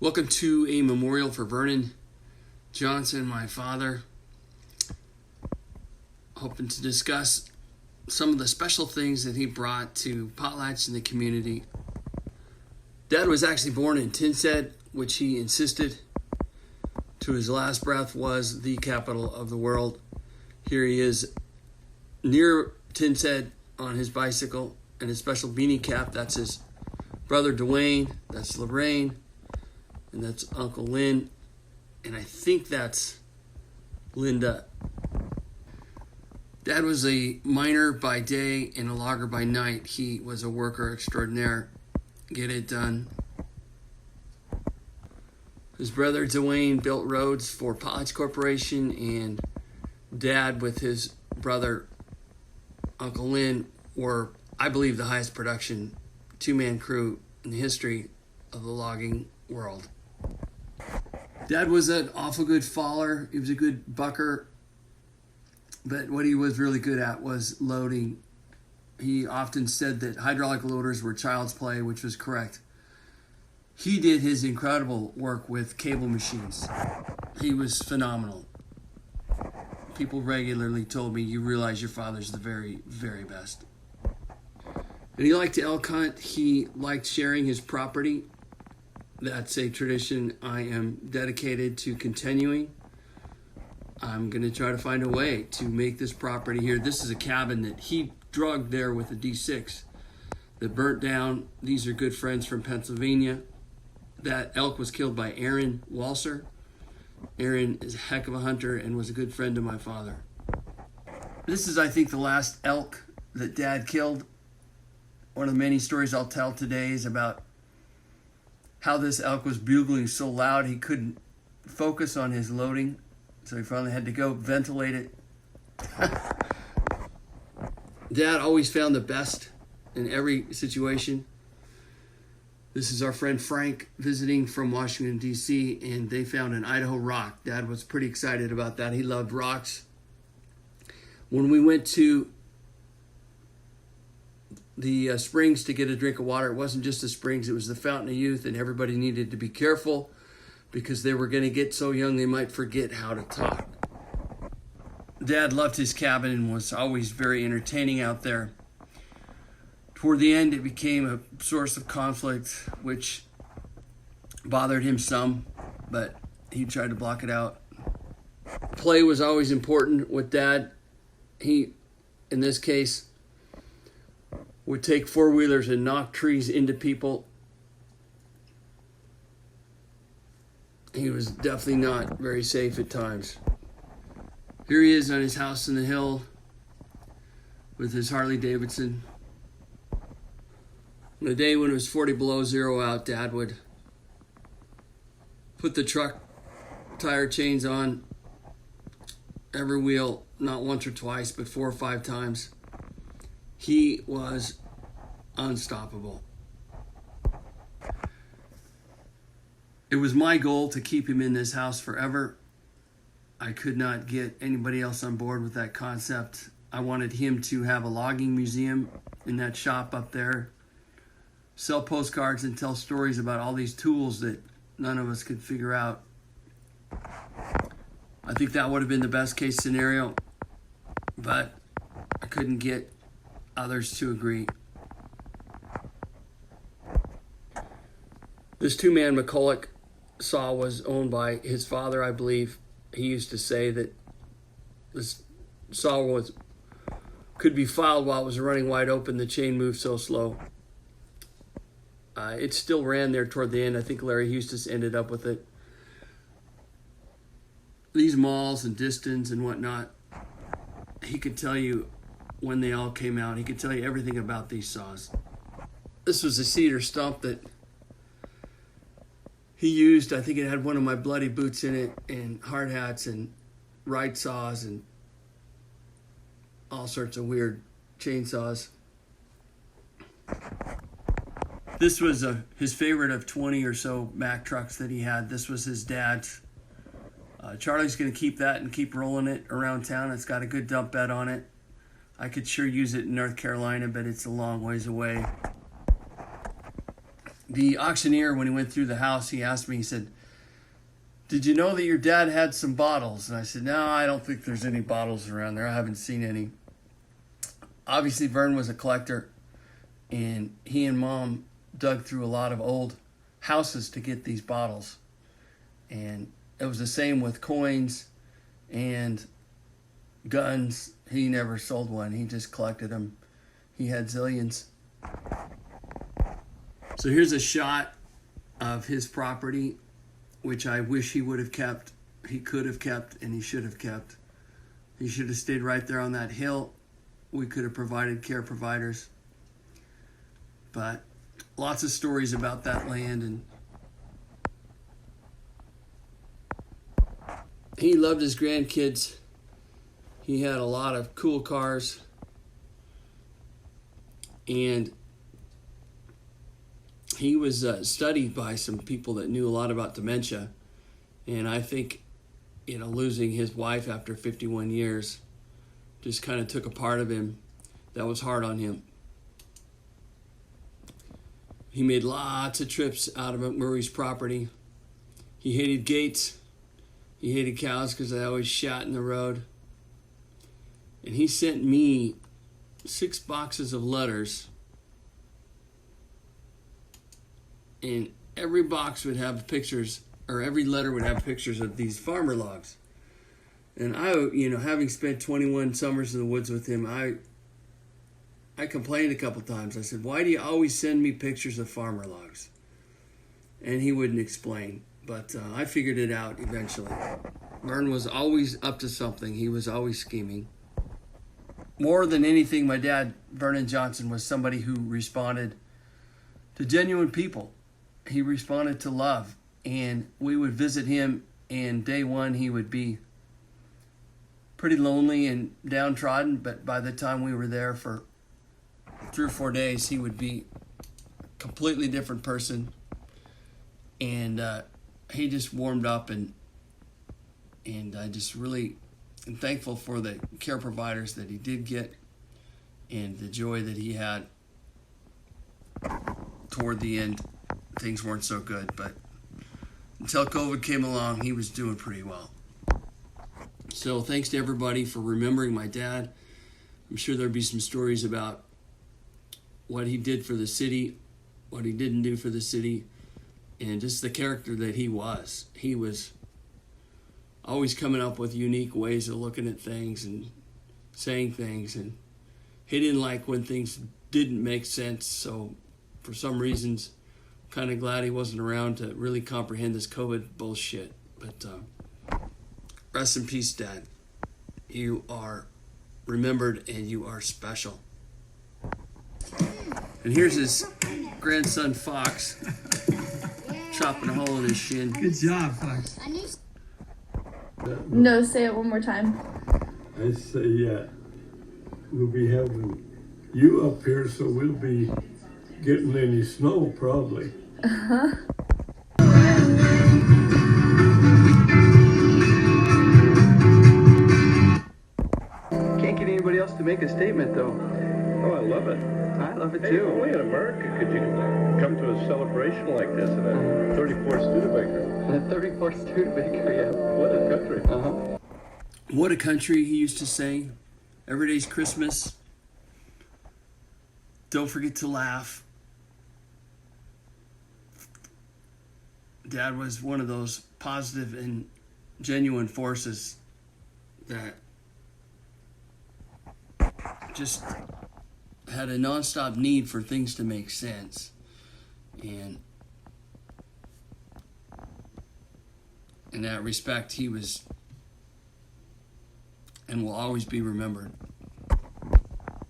Welcome to a memorial for Vernon Johnson, my father. Hoping to discuss some of the special things that he brought to Potlatch and the community. Dad was actually born in Tynset, which he insisted to his last breath was the capital of the world. Here he is near Tynset on his bicycle and his special beanie cap. That's his brother Dwayne, that's Lorraine, and that's Uncle Lynn, and I think that's Linda. Dad was a miner by day and a logger by night. He was a worker extraordinaire. Get it done. His brother Dwayne built roads for Potlatch Corporation, and Dad with his brother Uncle Lynn were, I believe, the highest production two-man crew in the history of the logging world. Dad was an awful good faller. He was a good bucker. But what he was really good at was loading. He often said that hydraulic loaders were child's play, which was correct. He did his incredible work with cable machines. He was phenomenal. People regularly told me, you realize your father's the very, very best. And he liked to elk hunt. He liked sharing his property. That's a tradition I am dedicated to continuing. I'm going to try to find a way to make this property here. This is a cabin that he drugged there with a D6 that burnt down. These are good friends from Pennsylvania. That elk was killed by Aaron Walser. Aaron is a heck of a hunter and was a good friend of my father. This is, I think, the last elk that Dad killed. One of the many stories I'll tell today is about how this elk was bugling so loud he couldn't focus on his loading, so he finally had to go ventilate it. Dad always found the best in every situation. This is our friend Frank visiting from Washington, D.C., and they found an Idaho rock. Dad was pretty excited about that. He loved rocks. When we went to the springs to get a drink of water, it wasn't just the springs, it was the Fountain of Youth, and everybody needed to be careful because they were going to get so young they might forget how to talk. Dad loved his cabin and was always very entertaining out there. Toward the end, it became a source of conflict, which bothered him some, but he tried to block it out. Play was always important with Dad. He, in this case, would take four-wheelers and knock trees into people. He was definitely not very safe at times. Here he is on his house in the hill with his Harley Davidson. On a day when it was 40 below zero out, Dad would put the truck tire chains on every wheel, not once or twice, but 4 or 5 times. He was unstoppable. It was my goal to keep him in this house forever. I could not get anybody else on board with that concept. I wanted him to have a logging museum in that shop up there, sell postcards and tell stories about all these tools that none of us could figure out. I think that would have been the best case scenario, but I couldn't get others to agree. This two-man McCulloch saw was owned by his father, I believe. He used to say that this saw could be filed while it was running wide open. The chain moved so slow. It still ran there toward the end. I think Larry Eustis ended up with it. These malls and Distons and whatnot, he could tell you when they all came out. He could tell you everything about these saws. This was a cedar stump that he used. I think it had one of my bloody boots in it, and hard hats and ride saws and all sorts of weird chainsaws. This was his favorite of 20 or so Mack trucks that he had. This was his dad's. Charlie's going to keep that and keep rolling it around town. It's got a good dump bed on it. I could sure use it in North Carolina, but it's a long ways away. The auctioneer, when he went through the house, he asked me, he said, "Did you know that your dad had some bottles?" And I said, "No, I don't think there's any bottles around there. I haven't seen any." Obviously, Vern was a collector, and he and Mom dug through a lot of old houses to get these bottles. And it was the same with coins and guns. He never sold one. He just collected them. He had zillions. So here's a shot of his property, which I wish he would have kept. He could have kept, and he should have kept. He should have stayed right there on that hill. We could have provided care providers. But lots of stories about that land, and he loved his grandkids. He had a lot of cool cars, and he was studied by some people that knew a lot about dementia. And I think, losing his wife after 51 years just kind of took a part of him that was hard on him. He made lots of trips out of McMurray's property. He hated gates. He hated cows because they always shat in the road. And he sent me 6 boxes of letters. And every box would have pictures, or every letter would have pictures of these farmer logs. And I, having spent 21 summers in the woods with him, I complained a couple times. I said, "Why do you always send me pictures of farmer logs?" And he wouldn't explain. But I figured it out eventually. Vern was always up to something. He was always scheming. More than anything, my dad, Vernon Johnson, was somebody who responded to genuine people. He responded to love. And we would visit him, and day one he would be pretty lonely and downtrodden, but by the time we were there for 3 or 4 days, he would be a completely different person. And he just warmed up, and I just really am thankful for the care providers that he did get and the joy that he had. Toward the end, things weren't so good, but until COVID came along, he was doing pretty well. So thanks to everybody for remembering my dad. I'm sure there'll be some stories about what he did for the city, what he didn't do for the city, and just the character that he was. He was always coming up with unique ways of looking at things and saying things, and he didn't like when things didn't make sense. So for some reasons, I'm kind of glad he wasn't around to really comprehend this COVID bullshit. But rest in peace, Dad. You are remembered, and you are special. And here's his grandson, Fox, chopping a hole in his shin. Good job, Fox. No, say it one more time. I say, we'll be having you up here, so we'll be getting any snow, probably. Can't get anybody else to make a statement, though. Oh, I love it. I love it, Hey, too. only in America could you come to a celebration like this in a 34th Studebaker. The 34th Studebaker, yeah. What a country. Uh-huh. What a country, he used to say. Every day's Christmas. Don't forget to laugh. Dad was one of those positive and genuine forces that just had a nonstop need for things to make sense. And in that respect, he was and will always be remembered.